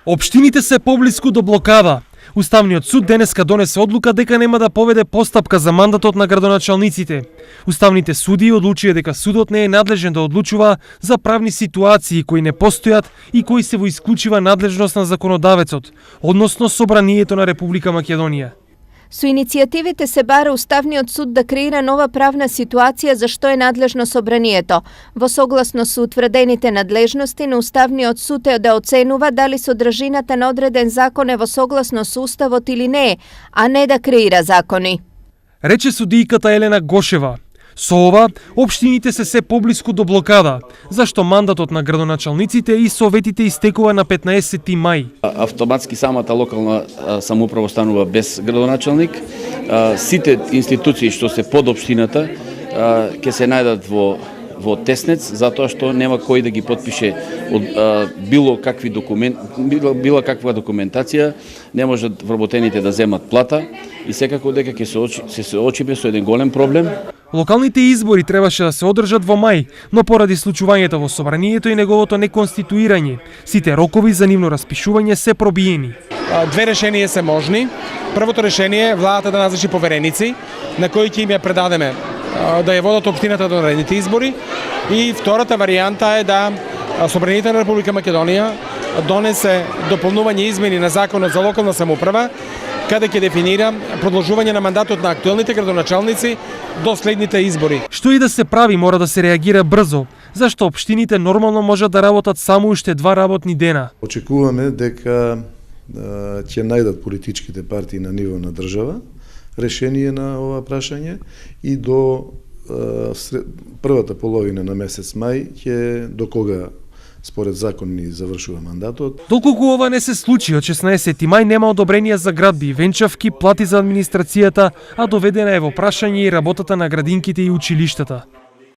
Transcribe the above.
Општините се поблиску до блокада. Уставниот суд денеска донесе одлука дека нема да поведе постапка за мандатот на градоначалниците. Уставните судии одлучија дека судот не е надлежен да одлучува за правни ситуации кои не постојат и кои се во исклучива надлежност на законодавецот, односно Собранието на Република Македонија. Со иницијативите се бара Уставниот суд да креира нова правна ситуација за што е надлежно Собранието. Во согласно со утврдените надлежности на Уставниот суд е да оценува дали содржината на одреден закон е во согласно со Уставот или не е, а не да креира закони. Рече судијката Елена Гошева. Со ова, општините се поблиску до блокада, зашто мандатот на градоначалниците и советите истекува на 15 мај. Автоматски самата локална самоуправа станува без градоначалник. Сите институции што се под општината ќе се најдат во теснец, затоа што нема кој да ги потпише било каква документација, не можат вработените да земат плата и секако дека ќе се соочиме со еден голем проблем. Локалните избори требаше да се одржат во мај, но поради случувањето во Собранието и неговото неконституирање, сите рокови за нивно распишување се пробиени. Две решенија се можни. Првото решение е владата да назначи повереници, на кои ќе им ја предадеме да ја водат општината до наредните избори. И втората варијанта е да Собранието на Република Македонија донесе дополнување измени на Законот за локална самоуправа, каде ќе дефинира продолжување на мандатот на актуелните градоначалници до следните избори. Што и да се прави, мора да се реагира брзо, зашто општините нормално можат да работат само уште 2 работни дена. Очекуваме дека ќе најдат политичките партии на ниво на држава решение на ова прашање и до првата половина на месец мај ќе до кога според закон ни завршува мандатот. Доколку ова не се случи, од 16 мај нема одобренија за градби, венчавки, плати за администрацијата, а доведена е во прашање и работата на градинките и училиштата.